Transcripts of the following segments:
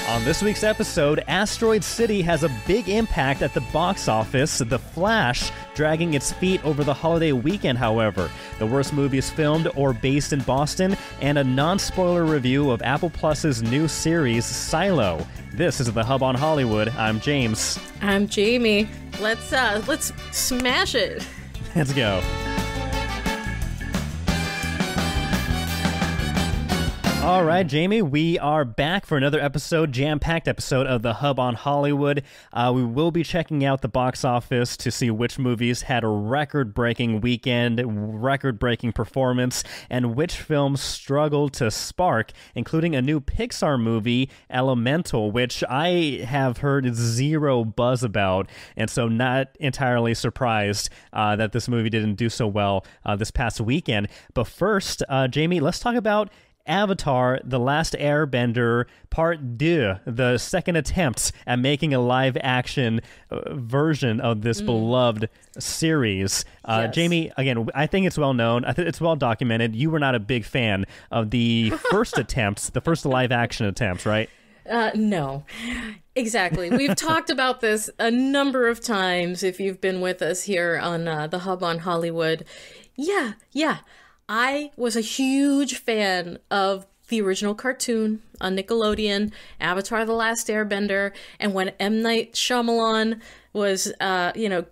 On this week's episode, Asteroid City has a big impact at the box office, The Flash dragging its feet over the holiday weekend, however. The worst movies filmed or based in Boston, and a non-spoiler review of Apple Plus's new series, Silo. This is The Hub on Hollywood. I'm James. I'm Jamie. Let's smash it. Let's go. All right, Jamie, we are back for another episode, jam-packed episode of The Hub on Hollywood. We will be checking out the box office to see which movies had a record-breaking weekend, record-breaking performance, and which films struggled to spark, including a new Pixar movie, Elemental, which I have heard zero buzz about, and so not entirely surprised that this movie didn't do so well this past weekend. But first, Jamie, let's talk about Avatar: The Last Airbender Part 2, the second attempt at making a live-action version of this beloved series. Yes. Jamie, again, I think it's well known. I think it's well documented. You were not a big fan of the first attempts, the first live-action attempts, right? No. Exactly. We've talked about this a number of times if you've been with us here on The Hub on Hollywood. Yeah. I was a huge fan of the original cartoon on Nickelodeon, Avatar: The Last Airbender, and when M. Night Shyamalan was,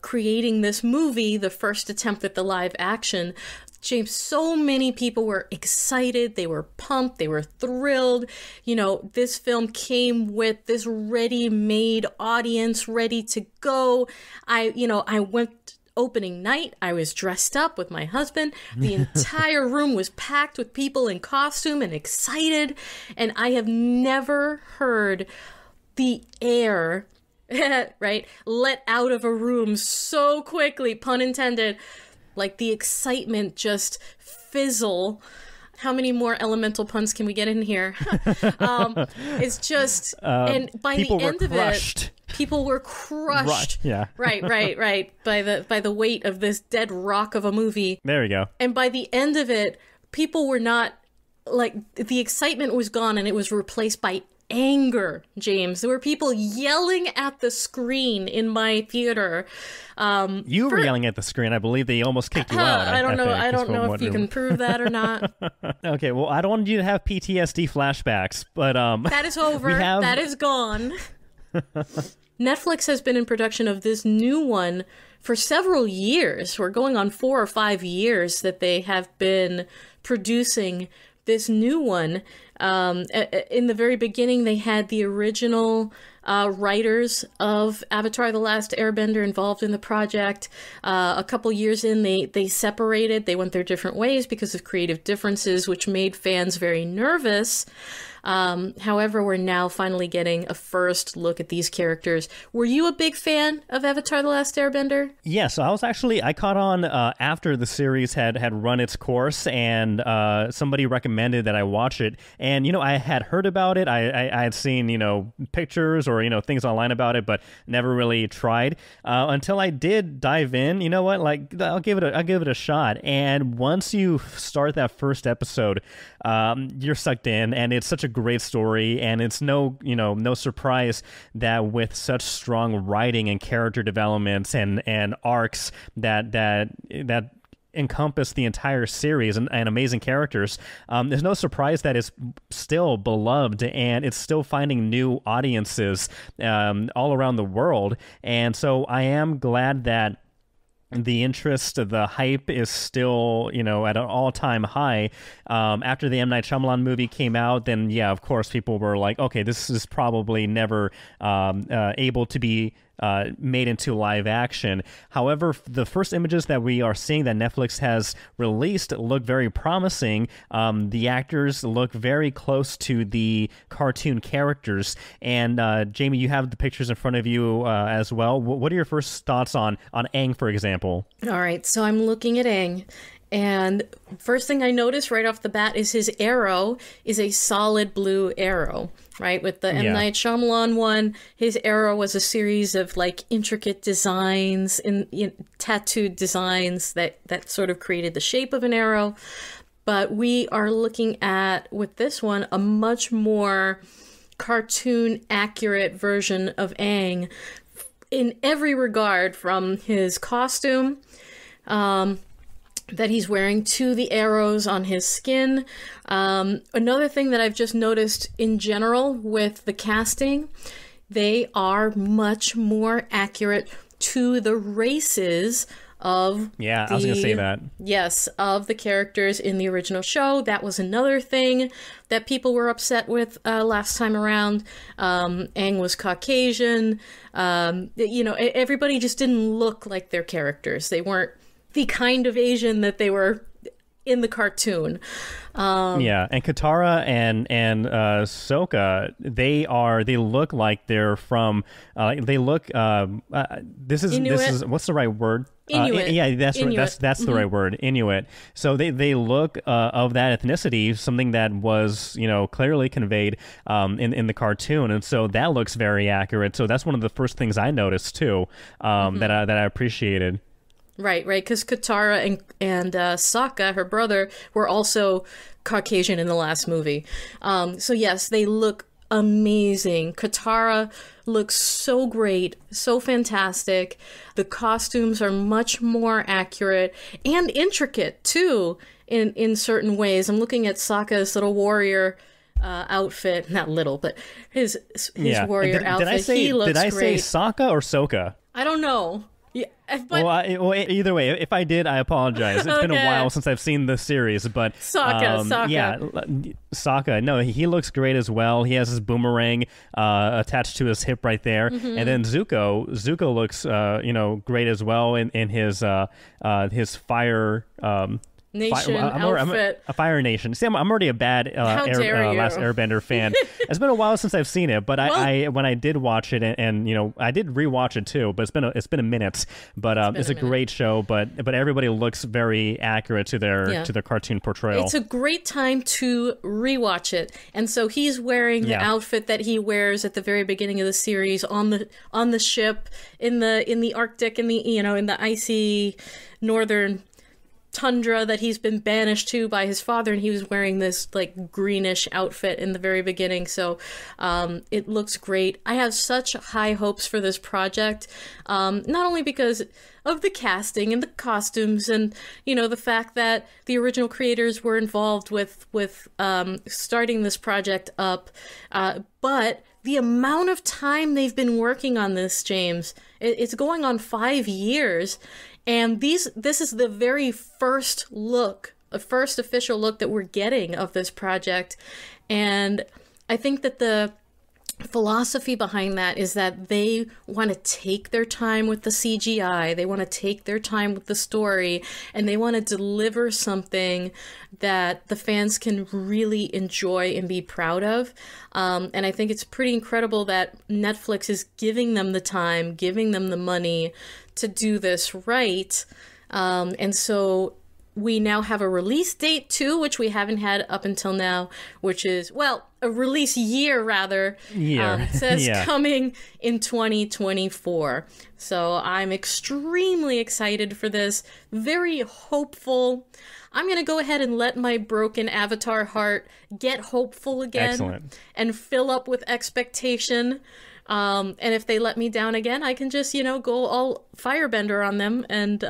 creating this movie, the first attempt at the live action, James, so many people were excited, they were pumped, they were thrilled. You know, this film came with this ready-made audience ready to go. I went opening night, I was dressed up with my husband. The entire room was packed with people in costume and excited. And I have never heard the air, right, let out of a room so quickly, pun intended, like the excitement just fizzle. How many more elemental puns can we get in here? It's just, and by the end of it, people were crushed. Yeah. Right. By the weight of this dead rock of a movie. There we go. And by the end of it, people were not, like, the excitement was gone and it was replaced by anger, James. There were people yelling at the screen in my theater. You were yelling at the screen. I believe they almost kicked you out. I don't know if you can prove that or not. Okay, well, I don't want you to have PTSD flashbacks, but that is over. That is gone. Netflix has been in production of this new one for several years. We're going on 4 or 5 years that they have been producing this new one. In the very beginning, they had the original writers of Avatar: The Last Airbender involved in the project. A couple years in, they separated. They went their different ways because of creative differences, which made fans very nervous. However, we're now finally getting a first look at these characters. Were you a big fan of Avatar: The Last Airbender? Yeah, so I caught on after the series had run its course, and somebody recommended that I watch it. And, I had heard about it. I had seen, pictures or, things online about it, but never really tried until I did dive in. You know what? Like, I'll give it a shot. And once you start that first episode, you're sucked in, and it's such a great story, and it's no surprise that with such strong writing and character developments and arcs that encompass the entire series and amazing characters, there's no surprise that it's still beloved and it's still finding new audiences all around the world. And so I am glad that the interest, the hype is still, at an all-time high. After the M. Night Shyamalan movie came out, then, yeah, of course, people were like, okay, this is probably never able to be made into live action. However, the first images that we are seeing that Netflix has released look very promising. The actors look very close to the cartoon characters. And Jamie, you have the pictures in front of you as well. What are your first thoughts on Aang, for example? All right, so I'm looking at Aang. And first thing I noticed right off the bat is his arrow is a solid blue arrow, right? With the M. Night Shyamalan one, his arrow was a series of like intricate designs and tattooed designs that sort of created the shape of an arrow. But we are looking at, with this one, a much more cartoon accurate version of Aang in every regard, from his costume that he's wearing to the arrows on his skin. Another thing that I've just noticed in general with the casting, they are much more accurate to the races of I was gonna say that. Yes, of the characters in the original show. That was another thing that people were upset with last time around. Aang was Caucasian. Everybody just didn't look like their characters. They weren't the kind of Asian that they were in the cartoon. And Katara and Sokka, they look like they're from this is what's the right word? Inuit. That's the right word, Inuit. So they look of that ethnicity, something that was clearly conveyed in the cartoon, and so that looks very accurate. So that's one of the first things I noticed too, that I appreciated. Right, because Katara and Sokka, her brother, were also Caucasian in the last movie. So yes, they look amazing. Katara looks so great, so fantastic. The costumes are much more accurate and intricate too, in certain ways. I'm looking at Sokka's little warrior outfit, not little, but his warrior outfit. He looks great. Did I say Sokka or Sokka? I don't know. Yeah, but either way, if I did, I apologize. It's been a while since I've seen the series, but Sokka. Yeah, Sokka. No, he looks great as well. He has his boomerang attached to his hip right there, and then Zuko looks great as well in his fire. Nation outfit. A Fire Nation. See, I'm already a bad Last Airbender fan. It's been a while since I've seen it, but I when I did watch it, and I did rewatch it too. But it's been a minute. But it's a great show. But everybody looks very accurate to their cartoon portrayal. It's a great time to rewatch it. And so he's wearing the outfit that he wears at the very beginning of the series on the ship in the Arctic, in the icy northern tundra that he's been banished to by his father, and he was wearing this like greenish outfit in the very beginning. So it looks great. I have such high hopes for this project, not only because of the casting and the costumes and the fact that the original creators were involved with starting this project up, but the amount of time they've been working on this, James. It's going on 5 years. And this is the very first official look that we're getting of this project. And I think that the philosophy behind that is that they want to take their time with the CGI, they want to take their time with the story, and they want to deliver something that the fans can really enjoy and be proud of. And I think it's pretty incredible that Netflix is giving them the time, giving them the money to do this right. And so we now have a release date too, which we haven't had up until now, which is, a release year rather. It says coming in 2024. So I'm extremely excited for this, very hopeful. I'm going to go ahead and let my broken Avatar heart get hopeful again. Excellent. And fill up with expectation. And if they let me down again, I can just, go all firebender on them and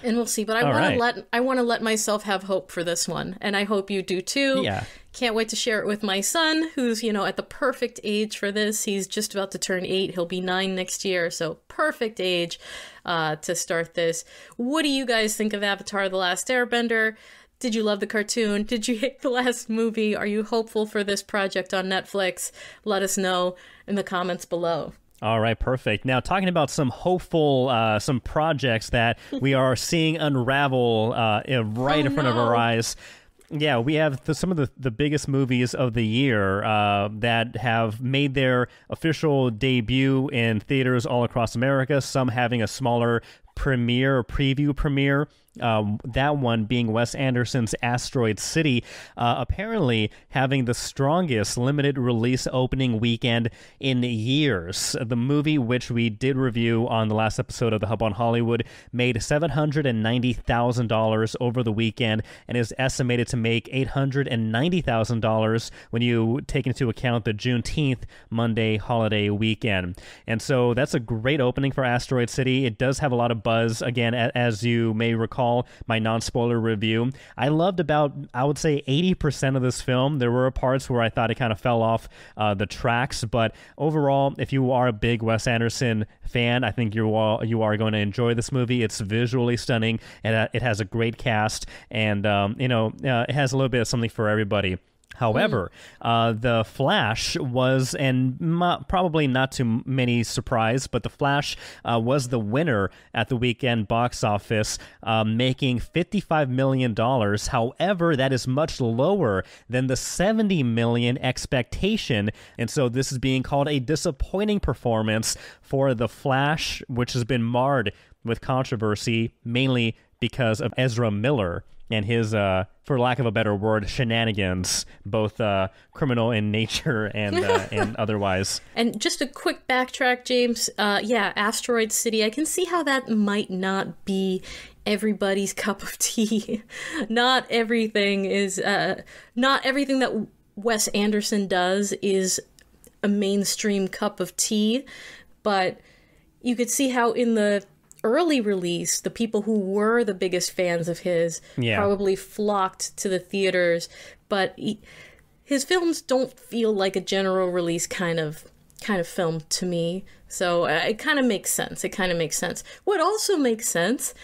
and we'll see. But I want to let myself have hope for this one, and I hope you do too. Yeah. Can't wait to share it with my son, who's at the perfect age for this. He's just about to turn 8. He'll be 9 next year, so perfect age to start this. What do you guys think of Avatar: The Last Airbender? Did you love the cartoon? Did you hate the last movie? Are you hopeful for this project on Netflix? Let us know in the comments below. All right, perfect. Now, talking about some hopeful, some projects that we are seeing unravel right in front of our eyes. Yeah, we have some of the biggest movies of the year that have made their official debut in theaters all across America, some having a smaller preview premiere that one being Wes Anderson's Asteroid City, apparently having the strongest limited release opening weekend in years. The movie, which we did review on the last episode of The Hub on Hollywood, made $790,000 over the weekend and is estimated to make $890,000 when you take into account the Juneteenth Monday holiday weekend. And so that's a great opening for Asteroid City. It does have a lot of buzz. Again, as you may recall, my non-spoiler review, I loved about, I would say, 80% of this film. There were parts where I thought it kind of fell off the tracks, but overall, if you are a big Wes Anderson fan, I think you are going to enjoy this movie. It's visually stunning, and it has a great cast, and it has a little bit of something for everybody. However, The Flash was, and probably not too many surprise, but The Flash was the winner at the weekend box office, making $55 million. However, that is much lower than the $70 million expectation, and so this is being called a disappointing performance for The Flash, which has been marred with controversy, mainly because of Ezra Miller and his, for lack of a better word, shenanigans, both criminal in nature and otherwise. And just a quick backtrack, James. Asteroid City, I can see how that might not be everybody's cup of tea. Not everything that Wes Anderson does is a mainstream cup of tea, but you could see how in the early release, the people who were the biggest fans of his probably flocked to the theaters, but his films don't feel like a general release kind of film to me. So it kind of makes sense. What also makes sense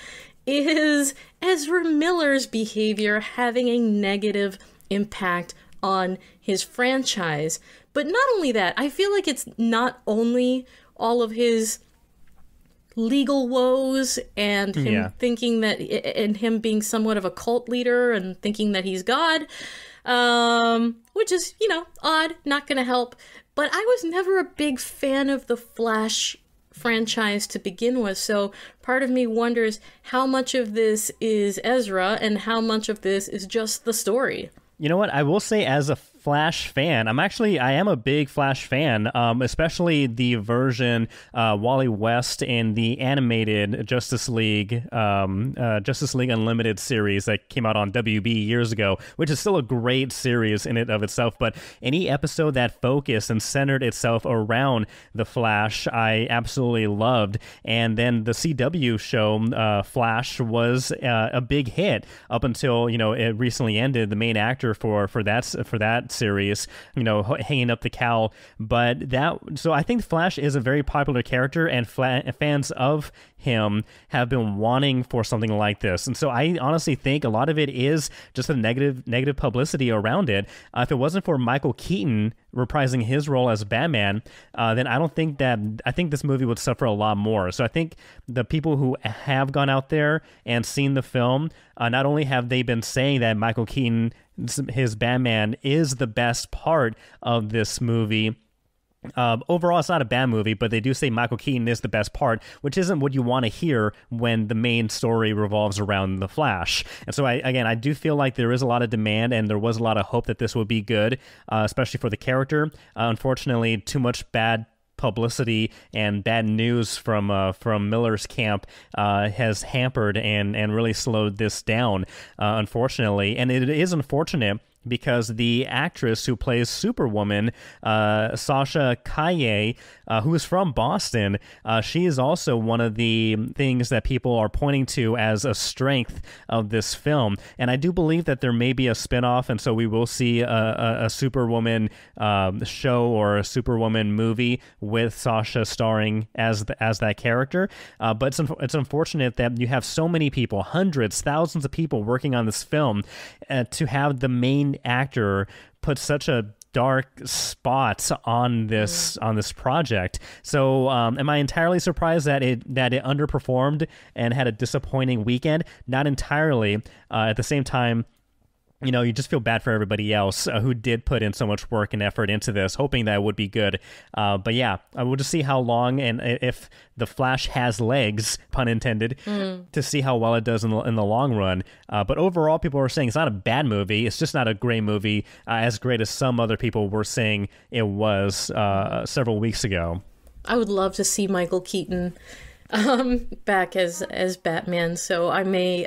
is Ezra Miller's behavior having a negative impact on his franchise. But not only that, I feel like it's not only all of his legal woes and him thinking that, and him being somewhat of a cult leader and thinking that he's God, which is, odd, not gonna help. But I was never a big fan of the Flash franchise to begin with, so part of me wonders how much of this is Ezra and how much of this is just the story. You know what? I will say, as a Flash fan, I am a big Flash fan, especially the version Wally West in the animated Justice League Unlimited series that came out on WB years ago, which is still a great series in it of itself. But any episode that focused and centered itself around the Flash, I absolutely loved. And then the CW show Flash was a big hit up until it recently ended. The main actor for that series, hanging up the cowl. So I think Flash is a very popular character, and fans of him have been wanting for something like this. And so I honestly think a lot of it is just a negative publicity around it. If it wasn't for Michael Keaton reprising his role as Batman, then I think this movie would suffer a lot more. So I think the people who have gone out there and seen the film, not only have they been saying that Michael Keaton, his Batman, is the best part of this movie. Overall, it's not a bad movie, but they do say Michael Keaton is the best part, which isn't what you want to hear when the main story revolves around the Flash. And so I do feel like there is a lot of demand, and there was a lot of hope that this would be good, especially for the character. Unfortunately, too much bad publicity and bad news from Miller's camp has hampered and really slowed this down, unfortunately. And it is unfortunate because the actress who plays Superwoman, Sasha Calle, who is from Boston, she is also one of the things that people are pointing to as a strength of this film. And I do believe that there may be a spinoff, and so we will see a Superwoman show or a Superwoman movie with Sasha starring as that character. But it's unfortunate that you have so many people, hundreds, thousands of people working on this film, to have the main actor put such a dark spot on this project. So am I entirely surprised that it underperformed and had a disappointing weekend? Not entirely. At the same time, you just feel bad for everybody else who did put in so much work and effort into this, hoping that it would be good. But yeah, we'll just see how long and if The Flash has legs, pun intended, to see how well it does in the long run. But overall, people are saying it's not a bad movie. It's just not a great movie, as great as some other people were saying it was several weeks ago. I would love to see Michael Keaton back as Batman, so I may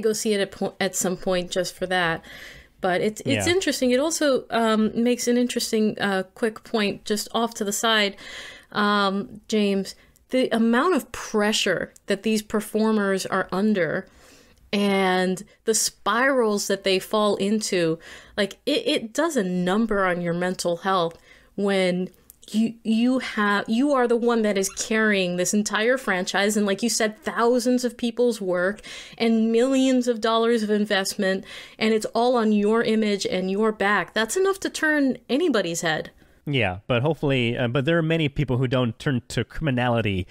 go see it at some point just for that. But it's interesting. It also makes an interesting quick point just off to the side, James. The amount of pressure that these performers are under and the spirals that they fall into, like it does a number on your mental health when you are the one that is carrying this entire franchise, and like you said, thousands of people's work and millions of dollars of investment, and it's all on your image and your back. That's enough to turn anybody's head. Yeah, but hopefully, but there are many people who don't turn to criminality.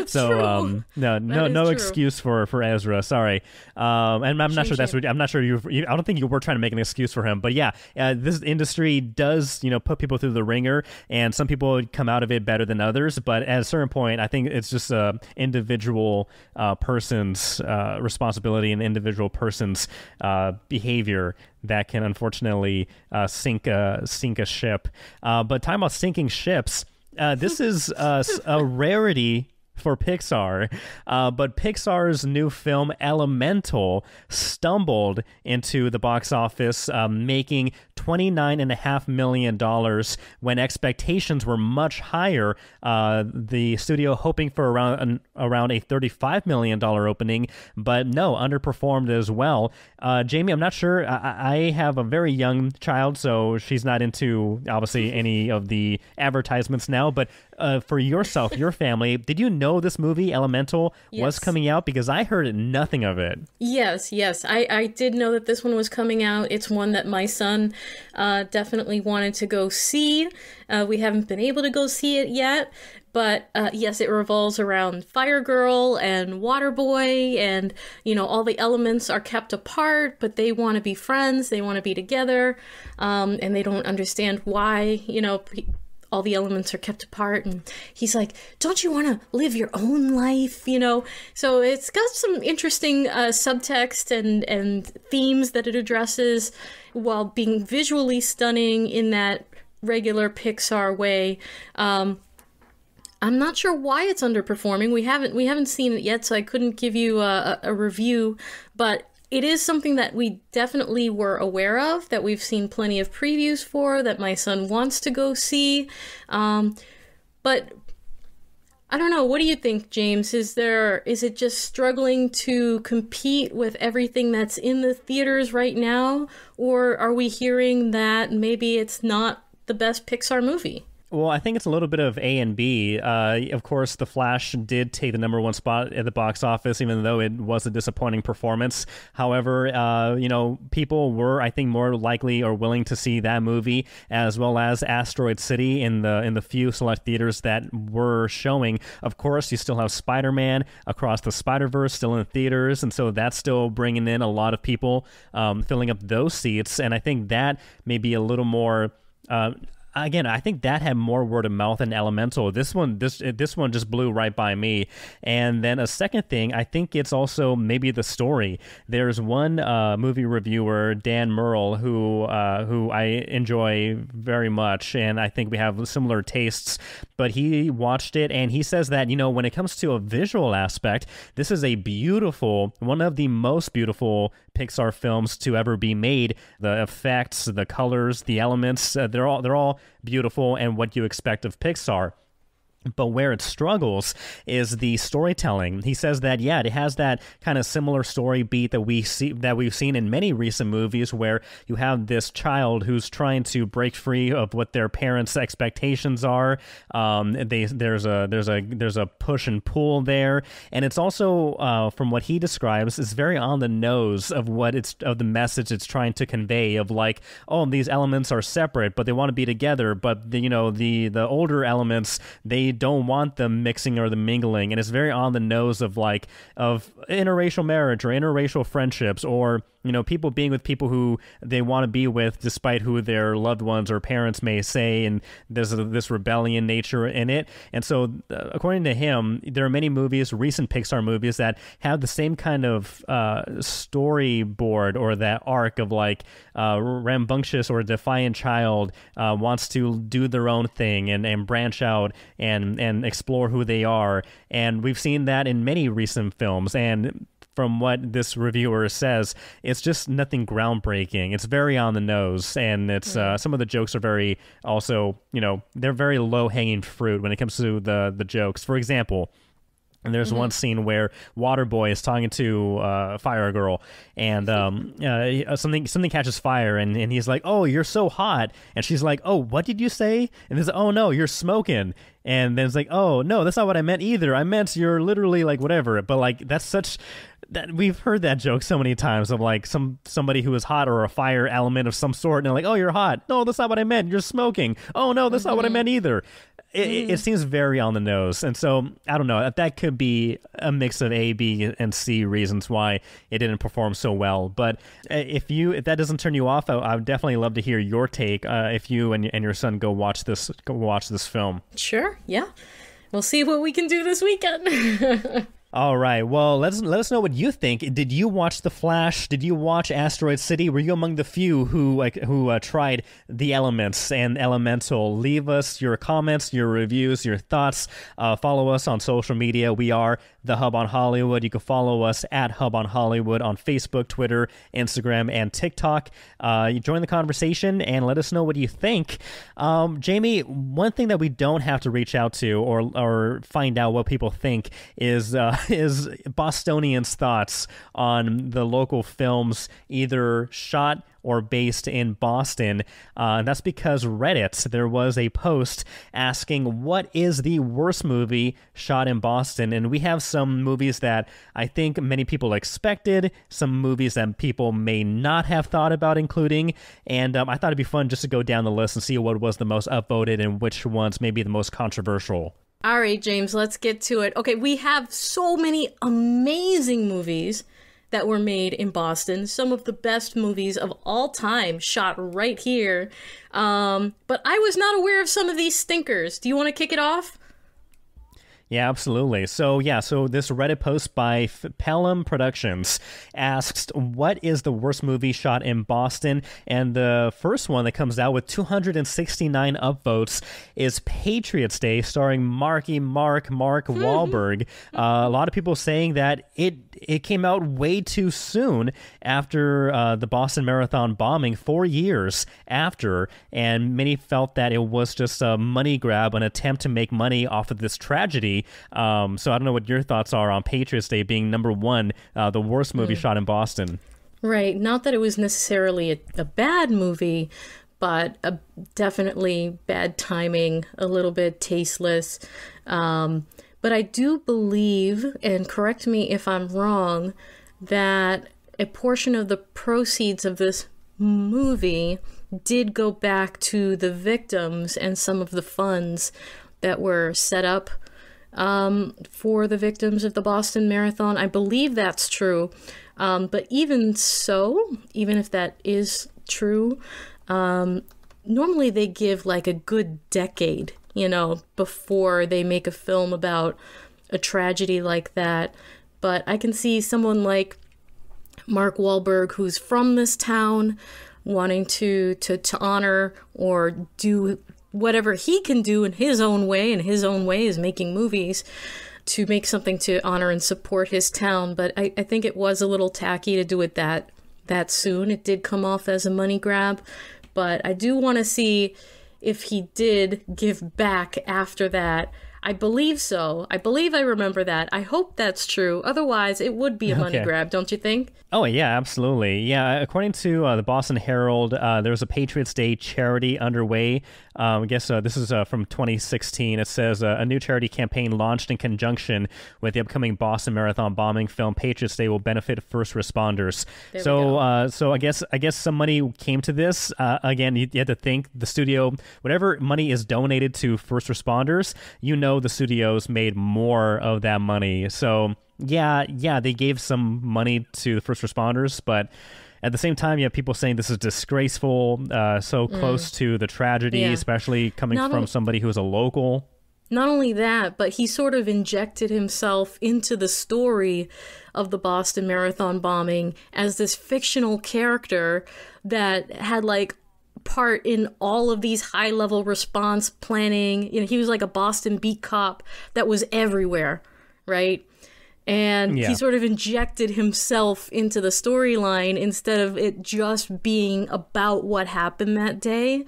So no excuse for Ezra. Sorry, and I'm not sure that's what I'm not sure I don't think you were trying to make an excuse for him. But yeah, this industry does put people through the ringer, and some people come out of it better than others. But at a certain point, I think it's just a individual person's responsibility and individual person's behavior that can unfortunately sink a ship. But talking about sinking ships, this is a rarity for Pixar, but Pixar's new film Elemental stumbled into the box office, making $29.5 million when expectations were much higher. The studio hoping for around a $35 million opening, but no, underperformed as well. Jamie, I'm not sure. I have a very young child, so she's not into obviously any of the advertisements now, but for yourself, your family, did you know this movie Elemental was coming out? Because I heard nothing of it. Yes. I did know that this one was coming out. It's one that my son definitely wanted to go see. We haven't been able to go see it yet, but yes, it revolves around Fire Girl and Water Boy, and all the elements are kept apart, but they want to be friends, they want to be together, and they don't understand why all the elements are kept apart. And he's like, don't you want to live your own life? So it's got some interesting subtext and themes that it addresses while being visually stunning in that regular Pixar way. I'm not sure why it's underperforming. We haven't seen it yet, so I couldn't give you a review, but it is something that we definitely were aware of, that we've seen plenty of previews for, that my son wants to go see. But I don't know. What do you think, James? Is it just struggling to compete with everything that's in the theaters right now? Or are we hearing that maybe it's not the best Pixar movie? Well, I think it's a little bit of A and B. Of course, The Flash did take the #1 spot at the box office, even though it was a disappointing performance. However, people were, I think, more likely or willing to see that movie, as well as Asteroid City in the few select theaters that were showing. Of course, you still have Spider-Man Across the Spider-Verse still in theaters, and so that's still bringing in a lot of people, filling up those seats. And I think that may be a little more... Again, I think that had more word of mouth than Elemental. This one just blew right by me. And then a second thing, I think it's also maybe the story. There's one movie reviewer, Dan Merle, who I enjoy very much, and I think we have similar tastes. But he watched it, and he says that when it comes to a visual aspect, this is one of the most beautiful Pixar films to ever be made. The effects, the colors, the elements, they're all beautiful and what you expect of Pixar. But where it struggles is the storytelling. He says that, it has that kind of similar story beat that we've seen in many recent movies, where you have this child who's trying to break free of what their parents' expectations are. There's a push and pull there, and it's also, from what he describes, is very on the nose of of the message it's trying to convey. Of like, these elements are separate, but they want to be together. But the older elements, they don't want the mixing or the mingling, and it's very on the nose of interracial marriage or interracial friendships, or people being with people who they want to be with, despite who their loved ones or parents may say, and there's this rebellion nature in it. And so, according to him, there are many movies, recent Pixar movies, that have the same kind of storyboard or that arc of like rambunctious or defiant child wants to do their own thing and branch out and explore who they are. And we've seen that in many recent films. And from what this reviewer says, it's just nothing groundbreaking. It's very on the nose, and it's some of the jokes are very also, they're very low-hanging fruit when it comes to the jokes. For example, and there's one scene where Waterboy is talking to Fire Girl, and something catches fire, and he's like, "Oh, you're so hot," and she's like, "Oh, what did you say?" And he's like, "Oh no, you're smoking." And then it's like, "Oh no, that's not what I meant either. I meant you're literally like whatever." But like that's such that we've heard that joke so many times of like somebody who is hot or a fire element of some sort, and they're like, "Oh, you're hot." No, that's not what I meant. You're smoking. Oh no, that's not what I meant either. It seems very on the nose, and so I don't know. That could be a mix of A, B, and C reasons why it didn't perform so well. But if that doesn't turn you off, I would definitely love to hear your take. If you and your son go watch this film. Sure, yeah, we'll see what we can do this weekend. All right. Well, let us know what you think. Did you watch The Flash? Did you watch Asteroid City? Were you among the few who tried The Elements and Elemental? Leave us your comments, your reviews, your thoughts. Follow us on social media. We are The Hub on Hollywood. You can follow us at Hub on Hollywood on Facebook, Twitter, Instagram, and TikTok. You join the conversation and let us know what you think. Jamie, one thing that we don't have to reach out to or find out what people think is Bostonians' thoughts on the local films either shot or based in Boston. That's because Reddit, there was a post asking what is the worst movie shot in Boston, and we have some movies that I think many people expected, some movies that people may not have thought about including, and I thought it'd be fun just to go down the list and see what was the most upvoted and which ones may be the most controversial. All right, James, let's get to it. Okay, we have so many amazing movies that were made in Boston. Some of the best movies of all time shot right here. But I was not aware of some of these stinkers. Do you want to kick it off? Yeah, absolutely. So this Reddit post by Pelham Productions asks, what is the worst movie shot in Boston? And the first one that comes out with 269 upvotes is Patriots Day, starring Mark Wahlberg. A lot of people saying that it came out way too soon after the Boston Marathon bombing, 4 years after, and many felt that it was just a money grab, an attempt to make money off of this tragedy. So I don't know what your thoughts are on Patriots Day being number one, the worst movie shot in Boston. Right. Not that it was necessarily a bad movie, but definitely bad timing, a little bit tasteless. But I do believe, and correct me if I'm wrong, that a portion of the proceeds of this movie did go back to the victims and some of the funds that were set up for the victims of the Boston Marathon. I believe that's true. But even so, even if that is true, normally they give like a good decade, before they make a film about a tragedy like that. But I can see someone like Mark Wahlberg, who's from this town, wanting to honor or do whatever he can do in his own way, and his own way is making movies, to make something to honor and support his town. But I think it was a little tacky to do it that soon. It did come off as a money grab, but I do want to see if he did give back after that. I believe so. I believe I remember that. I hope that's true. Otherwise, it would be a money grab, don't you think? Oh, yeah, absolutely. Yeah, according to the Boston Herald, there was a Patriots Day charity underway. I guess this is from 2016. It says a new charity campaign launched in conjunction with the upcoming Boston Marathon bombing film. Patriots Day will benefit first responders. So I guess some money came to this. Again, you have to think the studio, whatever money is donated to first responders, the studios made more of that money. So yeah, they gave some money to the first responders, but At the same time, you have people saying this is disgraceful, so close to the tragedy, especially coming from somebody who's a local. Not only that, but he sort of injected himself into the story of the Boston Marathon bombing as this fictional character that had like part in all of these high-level response planning. You know, he was like a Boston beat cop that was everywhere, right? And he sort of injected himself into the storyline instead of it just being about what happened that day.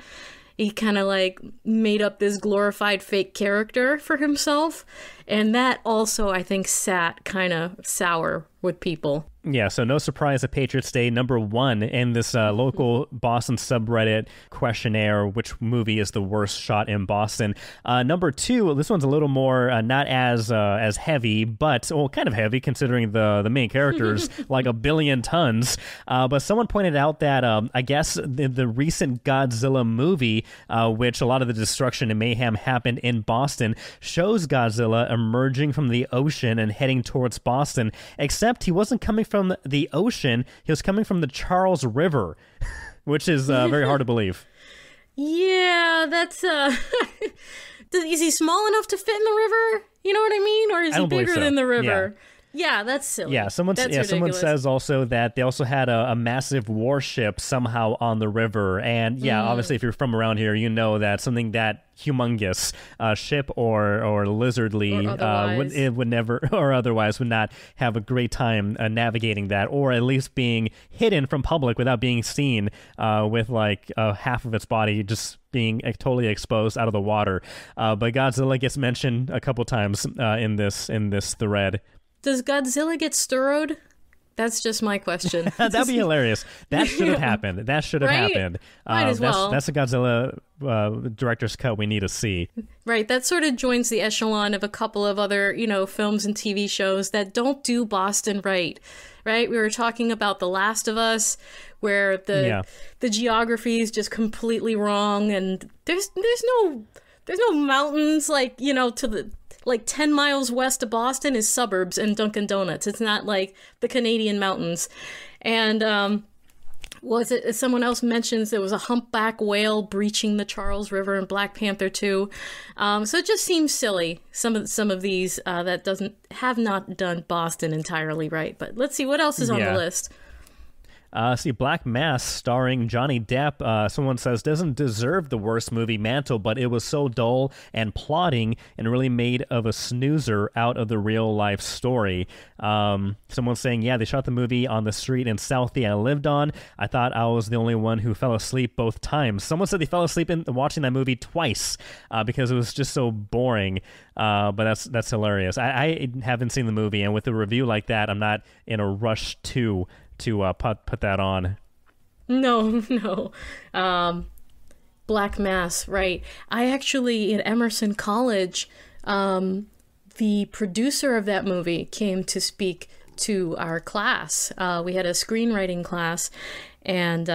He kind of like made up this glorified fake character for himself. And that also, I think, sat kind of sour with people. Yeah, so no surprise that Patriots Day #1 in this local Boston subreddit questionnaire, which movie is the worst shot in Boston. #2, this one's a little more not as heavy, but kind of heavy considering the main characters like 1 billion tons. But someone pointed out that I guess the recent Godzilla movie, which a lot of the destruction and mayhem happened in Boston, shows Godzilla emerging from the ocean and heading towards Boston, except he wasn't coming from the ocean, he was coming from the Charles River, which is very hard to believe. Yeah, that's is he small enough to fit in the river? You know what I mean? Or is he bigger than the river? Yeah, that's silly. Yeah, someone says also that they also had a massive warship somehow on the river. And obviously if you're from around here, you know that something that humongous, ship or lizardly, would never or otherwise would not have a great time navigating that, or at least being hidden from public without being seen, with like half of its body just being totally exposed out of the water. But Godzilla gets mentioned a couple times in this thread. Does Godzilla get stirred? That's just my question. That'd be hilarious. That should have happened. That should have happened. Might as well. That's a Godzilla director's cut we need to see. Right. That sort of joins the echelon of a couple of other, films and TV shows that don't do Boston right. Right? We were talking about The Last of Us, where the geography is just completely wrong, and there's no mountains to the 10 miles west of Boston is suburbs and Dunkin' Donuts. It's not like the Canadian mountains. And someone else mentions there was a humpback whale breaching the Charles River in Black Panther 2. So it just seems silly, some of these that have not done Boston entirely right. But let's see what else is on the list. See, Black Mass starring Johnny Depp, someone says, doesn't deserve the worst movie mantle, but it was so dull and plotting and really made of a snoozer out of the real-life story. Someone's saying, they shot the movie on the street in Southie I lived on. I thought I was the only one who fell asleep both times. Someone said they fell asleep watching that movie twice because it was just so boring. But that's hilarious. I haven't seen the movie, and with a review like that, I'm not in a rush to put that on. No. Black Mass, right. I actually, at Emerson College, the producer of that movie came to speak to our class. We had a screenwriting class, and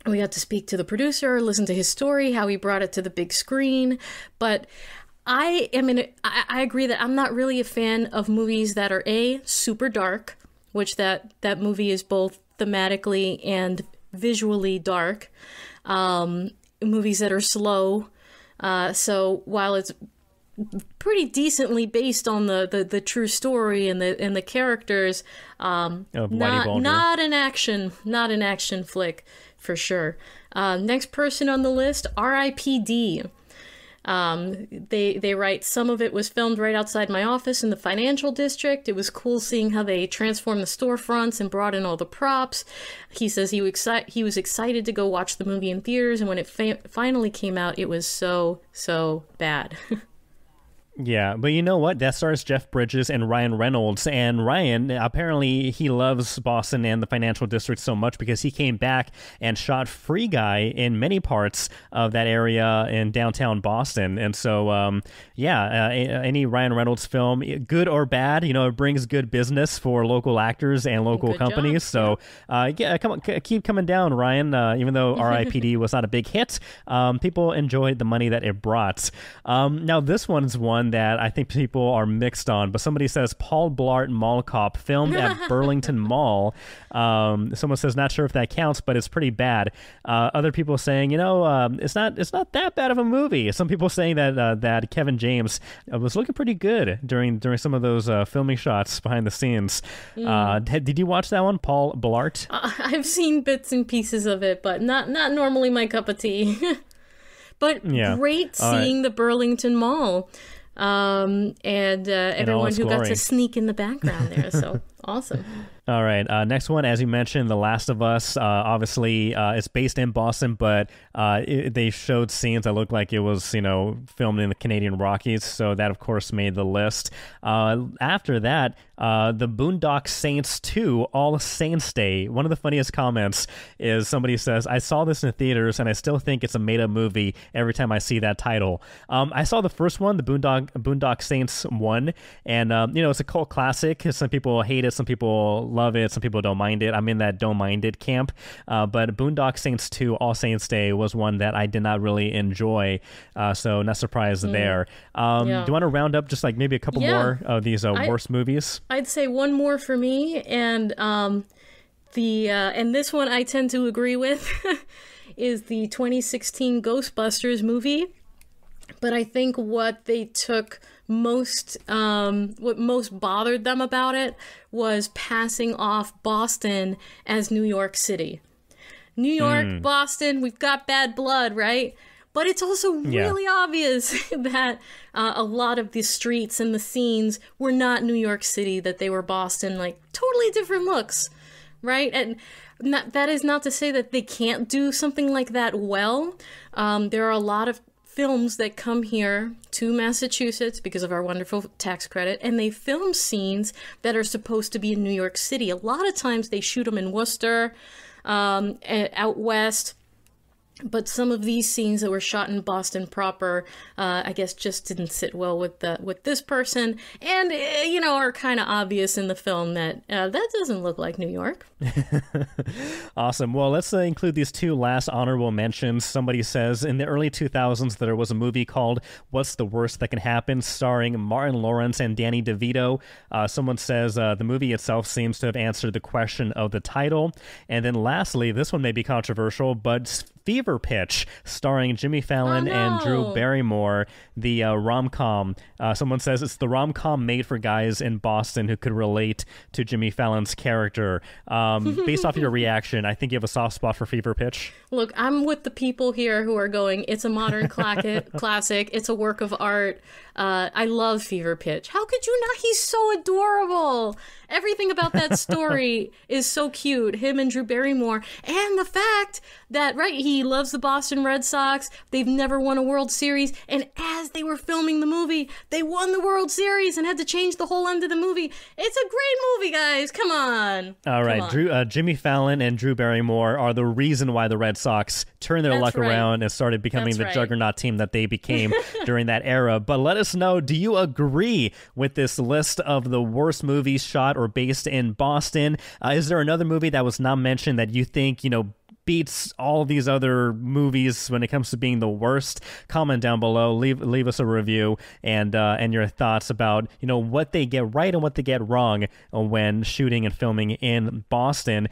we got to speak to the producer, listen to his story, how he brought it to the big screen. But I agree that I'm not really a fan of movies that are super dark, which that movie is both thematically and visually dark. Movies that are slow. So while it's pretty decently based on the true story and the characters, not an action flick for sure. Next person on the list, R.I.P.D. They write, some of it was filmed right outside my office in the financial district. It was cool seeing how they transformed the storefronts and brought in all the props. He says he was excited to go watch the movie in theaters, and when it finally came out, it was so bad. Yeah, but you know what? That stars Jeff Bridges and Ryan Reynolds. And Ryan, apparently he loves Boston and the financial district so much because he came back and shot Free Guy in many parts of that area in downtown Boston. And so, any Ryan Reynolds film, good or bad, it brings good business for local actors and local companies. Job. So, keep coming down, Ryan. Even though R.I.P.D. was not a big hit, people enjoyed the money that it brought. Now, this one's one one that I think people are mixed on, but somebody says Paul Blart Mall Cop filmed at Burlington Mall. Someone says not sure if that counts, but it's pretty bad. Other people saying, it's not that bad of a movie. Some people saying that Kevin James was looking pretty good during some of those filming shots behind the scenes. Did you watch that one, Paul Blart? I've seen bits and pieces of it, but not normally my cup of tea. But great seeing the Burlington Mall, and everyone who got to sneak in the background there. So awesome. All right. Next one, as you mentioned, The Last of Us. Obviously, it's based in Boston, but they showed scenes that looked like it was, filmed in the Canadian Rockies. So that, of course, made the list. After that, the Boondock Saints 2, All Saints Day. One of the funniest comments is somebody says, I saw this in theaters, and I still think it's a made-up movie every time I see that title. I saw the first one, the Boondock Saints 1, and, it's a cult classic. Some people hate it. Some people love it. Some people don't mind it. I'm in that don't mind it camp. But Boondock Saints 2, All Saints Day was one that I did not really enjoy. So not surprised there. Do you want to round up just like maybe a couple more of these worst movies? I'd say one more for me. And and this one I tend to agree with is the 2016 Ghostbusters movie. But I think what they took what most bothered them about it was passing off Boston as New York City. New York, Boston, we've got bad blood, right? But it's also really obvious that a lot of the streets and the scenes were not New York City, that they were Boston, like totally different looks, right? And that is not to say that they can't do something like that well. There are a lot of films that come here to Massachusetts because of our wonderful tax credit, and they film scenes that are supposed to be in New York City. A lot of times they shoot them in Worcester, out west. But some of these scenes that were shot in Boston proper, I guess, just didn't sit well with this person, and are kind of obvious in the film that that doesn't look like New York. Awesome. Well, let's include these two last honorable mentions. Somebody says in the early 2000s there was a movie called "What's the Worst That Can Happen," starring Martin Lawrence and Danny DeVito. Someone says the movie itself seems to have answered the question of the title. And then lastly, this one may be controversial, but Fever Pitch, starring Jimmy Fallon and Drew Barrymore, the rom-com. Someone says it's the rom-com made for guys in Boston who could relate to Jimmy Fallon's character. Based off your reaction, I think you have a soft spot for Fever Pitch. Look, I'm with the people here who are going, it's a modern classic, it's a work of art. I love Fever Pitch. How could you not? He's so adorable. Everything about that story is so cute. Him and Drew Barrymore. And the fact that, he loves the Boston Red Sox. They've never won a World Series. And as they were filming the movie, they won the World Series and had to change the whole end of the movie. It's a great movie, guys. Come on. All right. Jimmy Fallon and Drew Barrymore are the reason why the Red Sox turned their luck around and started becoming the juggernaut team that they became during that era. But let us know, do you agree with this list of the worst movies shot or based in Boston? Is there another movie that was not mentioned that you think, beats all these other movies when it comes to being the worst? Comment down below, leave us a review and your thoughts about what they get right and what they get wrong when shooting and filming in Boston.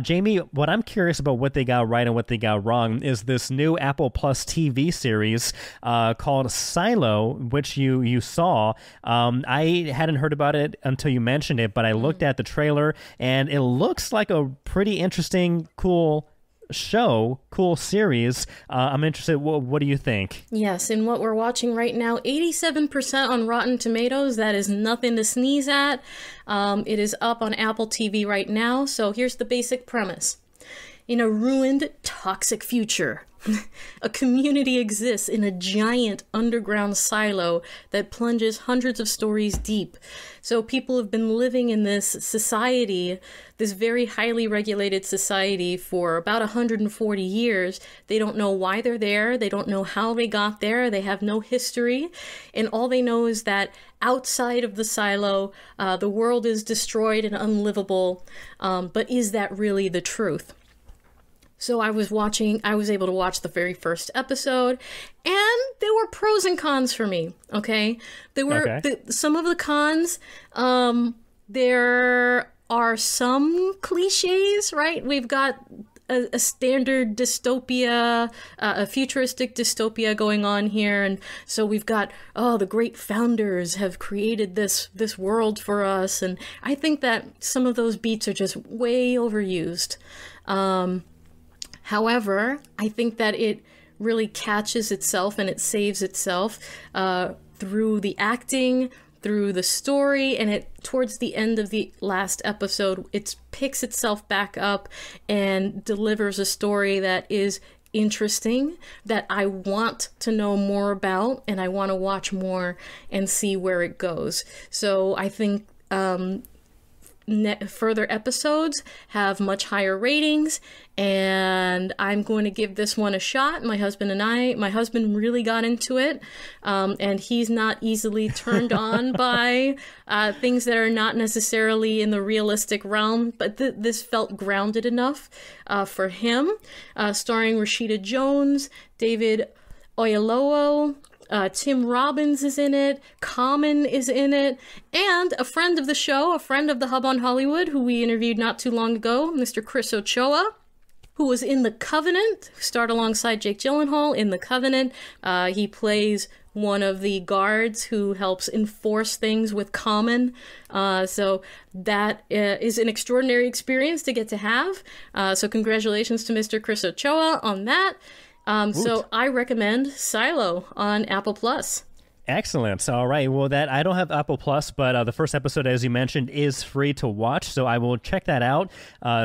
Jamie, what I'm curious about what they got right and what they got wrong is this new Apple Plus TV series called Silo, which you saw. I hadn't heard about it until you mentioned it, but I looked at the trailer and it looks like a pretty interesting, cool series. I'm interested. What do you think? Yes, in what we're watching right now, 87% on Rotten Tomatoes. That is nothing to sneeze at. It is up on Apple TV right now. So here's the basic premise. In a ruined, toxic future, a community exists in a giant underground silo that plunges hundreds of stories deep. So people have been living in this society, this very highly regulated society, for about 140 years. They don't know why they're there. They don't know how they got there. They have no history. And all they know is that outside of the silo, the world is destroyed and unlivable. But is that really the truth? So I was able to watch the very first episode, and there were pros and cons for me, okay? There were some of the cons, there are some cliches, right? We've got a standard dystopia, a futuristic dystopia going on here, and so we've got, the great founders have created this world for us, and I think that some of those beats are just way overused. However, I think that it really catches itself and it saves itself through the acting, through the story, and towards the end of the last episode, it picks itself back up and delivers a story that is interesting, that I want to know more about, and I want to watch more and see where it goes. So I think further episodes have much higher ratings, and I'm going to give this one a shot. My husband really got into it, and he's not easily turned on by things that are not necessarily in the realistic realm, but this felt grounded enough for him. Starring Rashida Jones, David Oyelowo, Tim Robbins is in it, Common is in it, and a friend of the show, a friend of the Hub on Hollywood, who we interviewed not too long ago, Mr. Chris Ochoa, who was in The Covenant, who starred alongside Jake Gyllenhaal in The Covenant. He plays one of the guards who helps enforce things with Common. So that is an extraordinary experience to get to have. So congratulations to Mr. Chris Ochoa on that. So I recommend Silo on Apple Plus. Excellent. All right. Well, I don't have Apple Plus, but the first episode, as you mentioned, is free to watch. So I will check that out,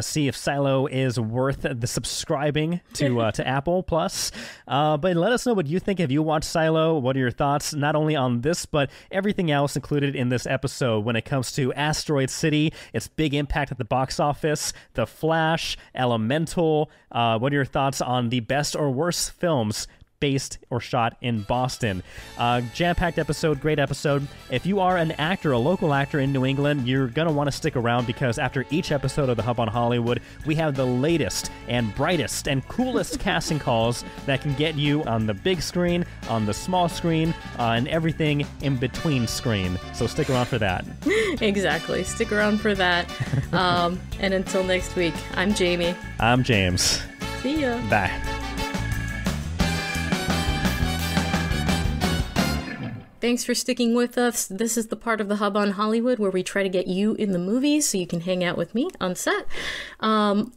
see if Silo is worth the subscribing to Apple Plus. But let us know what you think. Have you watched Silo? What are your thoughts, not only on this, but everything else included in this episode when it comes to Asteroid City, its big impact at the box office, The Flash, Elemental? What are your thoughts on the best or worst films based or shot in Boston? Jam-packed episode, great episode. If you are an actor, a local actor in New England, you're going to want to stick around, because after each episode of the Hub on Hollywood, we have the latest and brightest and coolest casting calls that can get you on the big screen, on the small screen, and everything in between screen. So stick around for that. Exactly. Stick around for that. And until next week, I'm Jamie. I'm James. See ya. Bye. Thanks for sticking with us. This is the part of the Hub on Hollywood where we try to get you in the movies so you can hang out with me on set.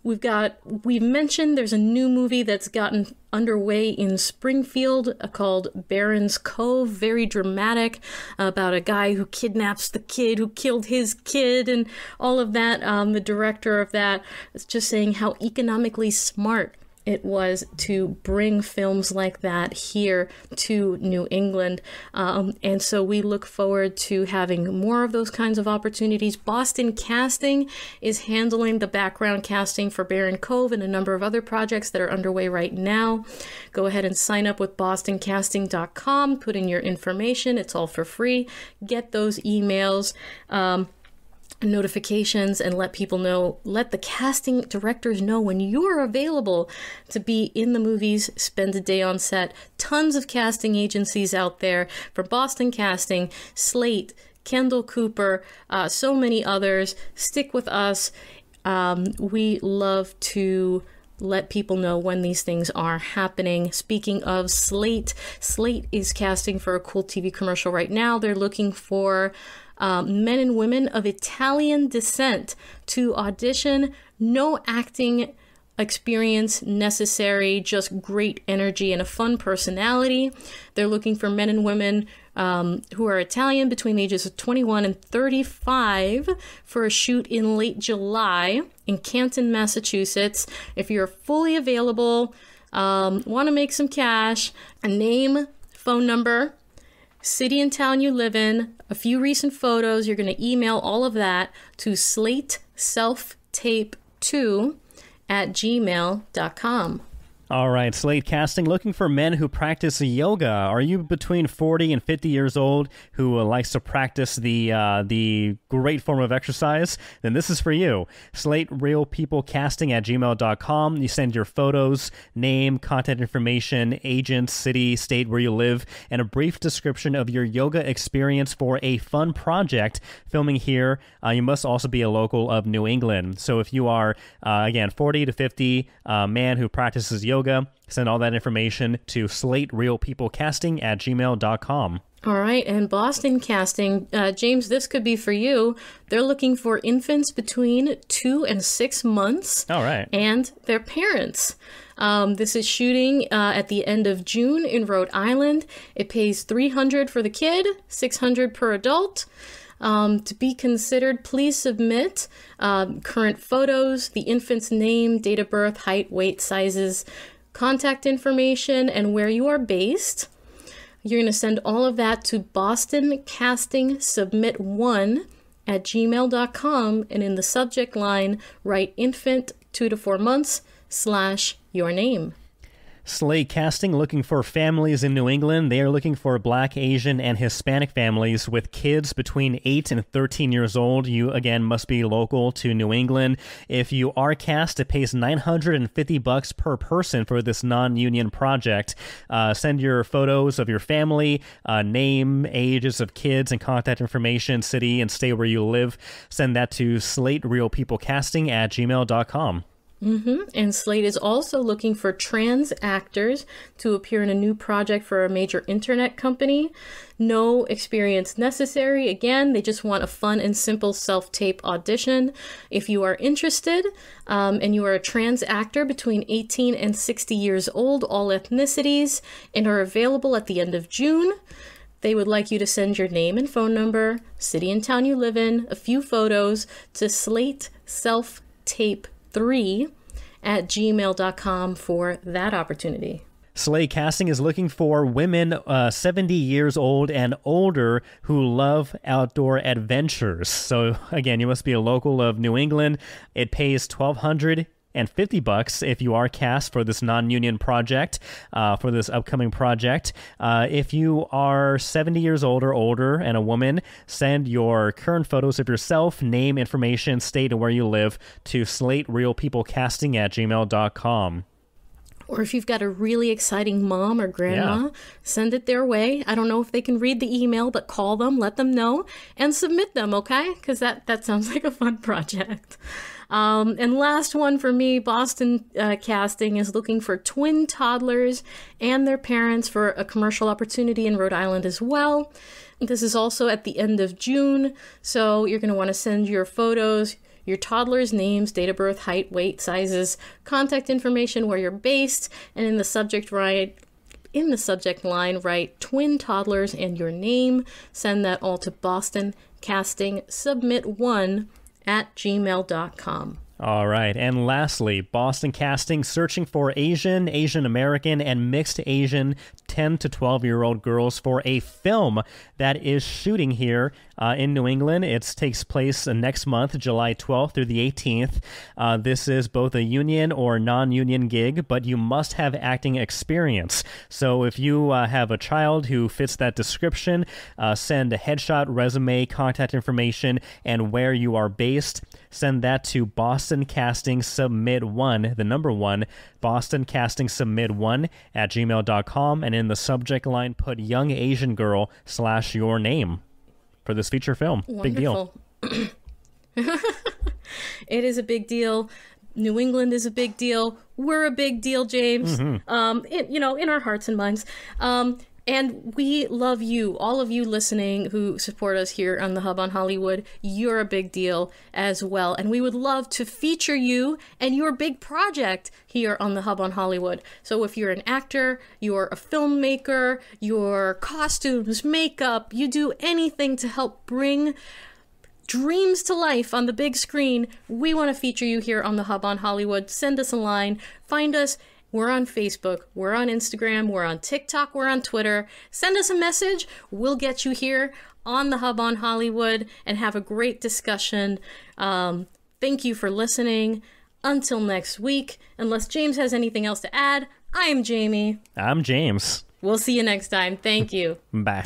We've mentioned there's a new movie that's gotten underway in Springfield called Barron's Cove. Very dramatic, about a guy who kidnaps the kid who killed his kid and all of that. The director of that is just saying how economically smart it was to bring films like that here to New England. And so we look forward to having more of those kinds of opportunities. Boston Casting is handling the background casting for Barron Cove and a number of other projects that are underway right now. Go ahead and sign up with bostoncasting.com, put in your information. It's all for free. Get those emails. Notifications, and let the casting directors know when you're available to be in the movies, spend a day on set. Tons of casting agencies out there, from Boston Casting, Slate, Kendall Cooper, so many others. Stick with us. We love to let people know when these things are happening. Speaking of Slate is casting for a cool TV commercial right now. They're looking for men and women of Italian descent to audition. No acting experience necessary, just great energy and a fun personality. They're looking for men and women who are Italian between the ages of 21 and 35 for a shoot in late July in Canton, Massachusetts. If you're fully available, want to make some cash, a name, phone number, city and town you live in, a few recent photos. You're going to email all of that to slateselftape2@gmail.com. All right, Slate Casting, looking for men who practice yoga. Are you between 40 and 50 years old who likes to practice the great form of exercise? Then this is for you. Slate realpeoplecasting@gmail.com. You send your photos, name, contact information, agent, city, state where you live, and a brief description of your yoga experience for a fun project filming here. You must also be a local of New England. So if you are, again, 40 to 50, man who practices yoga, send all that information to slaterealpeoplecasting@gmail.com. All right, and Boston Casting, James, this could be for you. They're looking for infants between 2 and 6 months. All right. And their parents. This is shooting at the end of June in Rhode Island. It pays $300 for the kid, $600 per adult. To be considered, please submit current photos, the infant's name, date of birth, height, weight, sizes, contact information, and where you are based. You're going to send all of that to Boston Casting Submit 1@gmail.com, and in the subject line, write infant 2 to 4 months / your name. Slate Casting, looking for families in New England. They are looking for Black, Asian, and Hispanic families with kids between 8 and 13 years old. You, again, must be local to New England. If you are cast, it pays $950 per person for this non-union project. Send your photos of your family, name, ages of kids, and contact information, city, and state where you live. Send that to slaterealpeoplecasting@gmail.com. And Slate is also looking for trans actors to appear in a new project for a major internet company. No experience necessary. Again, they just want a fun and simple self-tape audition. If you are interested and you are a trans actor between 18 and 60 years old, all ethnicities, and are available at the end of June, they would like you to send your name and phone number, city and town you live in, a few photos to Slate Self-Tape3@gmail.com for that opportunity. Slate Casting is looking for women 70 years old and older who love outdoor adventures. So again, you must be a local of New England. It pays $1,250 if you are cast for this non-union project, for this upcoming project. If you are 70 years old or older and a woman, send your current photos of yourself, name, information, state, and where you live to slaterealpeoplecasting@gmail.com. Or if you've got a really exciting mom or grandma, send it their way. I don't know if they can read the email, but call them, let them know, and submit them, okay? Because that sounds like a fun project. And last one for me, Boston Casting is looking for twin toddlers and their parents for a commercial opportunity in Rhode Island as well. This is also at the end of June, so you're going to want to send your photos, your toddlers' names, date of birth, height, weight, sizes, contact information, where you're based, and in the subject line, write twin toddlers and your name. Send that all to Boston Casting Submit 1@gmail.com. All right. And lastly, Boston Casting searching for Asian, Asian American, and mixed Asian 10 to 12-year-old girls for a film that is shooting here in New England. It takes place next month, July 12th through the 18th. This is both a union or non-union gig, but you must have acting experience. So if you have a child who fits that description, send a headshot, resume, contact information, and where you are based. Send that to Boston Casting Submit 1, the number 1, Boston Casting Submit 1@gmail.com, and in the subject line, put young Asian girl / your name for this feature film. Wonderful. Big deal. It is a big deal. New England is a big deal. We're a big deal, James. In our hearts and minds. And we love you, all of you listening who support us here on the Hub on Hollywood. You're a big deal as well. And we would love to feature you and your big project here on the Hub on Hollywood. So if you're an actor, you're a filmmaker, your costumes, makeup, you do anything to help bring dreams to life on the big screen, we want to feature you here on the Hub on Hollywood. Send us a line. Find us. We're on Facebook, we're on Instagram, we're on TikTok, we're on Twitter. Send us a message. We'll get you here on the Hub on Hollywood and have a great discussion. Thank you for listening. Until next week, unless James has anything else to add, I am Jamie. I'm James. We'll see you next time. Thank you. Bye.